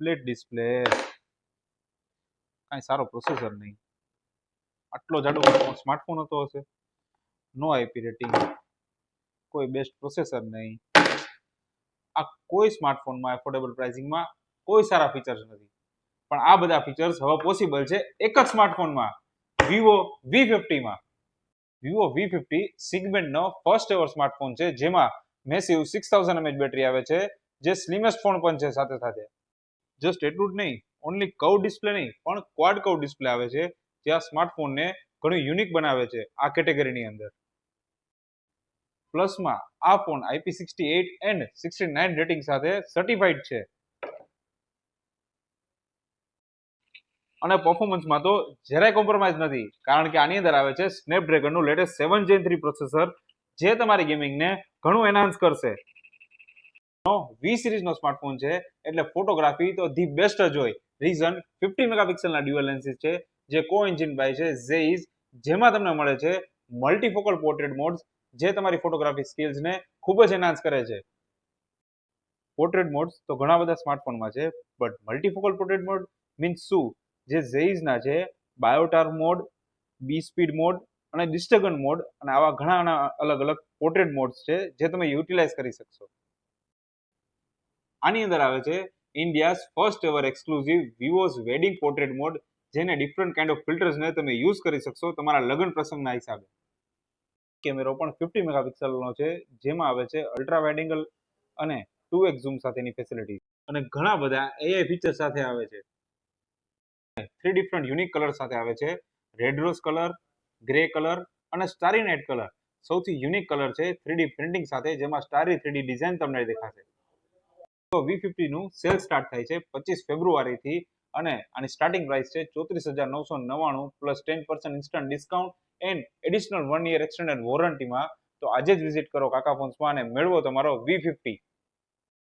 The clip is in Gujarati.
ફ્લેટ ડિસ્પ્લે, કાંઈ સારો પ્રોસેસર નહીં, આટલો જાડો સ્માર્ટફોન હતો હશે, નો આઈપી રેટિંગ, કોઈ બેસ્ટ પ્રોસેસર નહીં, આ કોઈ સ્માર્ટફોનમાં એફોર્ડેબલ પ્રાઇસિંગમાં કોઈ સારા ફીચર્સ નથી. પણ આ બધા ફીચર્સ હવે પોસિબલ છે એક જ સ્માર્ટફોનમાં, વિવો V50માં. વિવો V50 સેગમેન્ટનો ફર્સ્ટ એવર સ્માર્ટફોન છે, જેમાં મેસિવ 6000 mAh બેટરી આવે છે, જે સ્લિમેસ્ટ ફોન પણ છે સાથે સાથે. જસ્ટ એટલું જ નહીં, ઓનલી કર્વ ડિસ્પ્લે નહીં પણ ક્વાડ કર્વ ડિસ્પ્લે આવે છે, જે આ સ્માર્ટફોનને ઘણું યુનિક બનાવે છે આ કેટેગરીની અંદર. પ્લસમાં આ ફોન IP68 એન્ડ 69 રેટિંગ સાથે સર્ટિફાઈડ છે. અને પરફોર્મન્સમાં તો જરાય કોમ્પ્રોમાઇઝ નથી, કારણ કે આની અંદર આવે છે સ્નેપડ્રેગનનું લેટેસ્ટ 7 Gen 3 પ્રોસેસર, જે તમારી ગેમિંગને ઘણું એનહાન્સ કરશે. V સિરીઝનો સ્માર્ટફોન છે, એટલે ફોટોગ્રાફી તો ધી બેસ્ટ જ હોય. રીઝન 50 મેગાપિક્સલના ડ્યુઅલ લેન્સીસ છે, જે કો એન્જિન બાય છે ઝેઇઝ, જેમાં તમને મળે છે મલ્ટીફોકલ પોર્ટ્રેટ મોડ્સ, જે તમારી ફોટોગ્રાફી સ્કિલ્સને ખૂબ જ એનહાન્સ કરે છે. પોર્ટ્રેટ મોડ્સ તો ઘણા બધા સ્માર્ટફોનમાં છે, બટ મલ્ટીફોકલ પોર્ટ્રેટ મોડ મીન્સ શું? જે ઝેઇઝના છે બાયોટાર મોડ, બી સ્પીડ મોડ અને ડિસ્ટગન મોડ, અને આવા ઘણા અલગ અલગ પોર્ટ્રેટ મોડ્સ છે, જે તમે યુટિલાઇઝ કરી શકશો. આની અંદર આવે છે India's first ever exclusive Vivo's wedding portrait mode, જેને ડિફરન્ટ કાઇન્ડ ઓફ ફિલ્ટર્સને તમે યુઝ કરી શકશો તમારા લગ્ન પ્રસંગના હિસાબે. કેમેરો પણ 50 મેગાપિક્સલનો છે, જેમાં આવે છે અલ્ટ્રા વાઇડ એંગલ અને 2x ઝૂમ સાથેની ફેસિલિટી, અને ઘણા બધા એઆઈ ફીચર સાથે આવે છે. 3 ડિફરન્ટ યુનિક કલર સાથે આવે છે, red rose colour, grey colour અને સ્ટારી નાઇટ કલર. સૌથી યુનિક કલર છે 3D પ્રિન્ટિંગ સાથે, જેમાં સ્ટારી 3D ડિઝાઇન તમને દેખાશે. તો V50 નું સેલ સ્ટાર્ટ થાય છે 25 ફેબ્રુઆરીથી, અને આની સ્ટાર્ટિંગ પ્રાઇસ છે 34,999 plus 10% instant discount and additional 1 year extended વોરંટીમાં. તો આજે જ વિઝિટ કરો કાકા ફોન્સમાં અને મેળવો તમારો V50.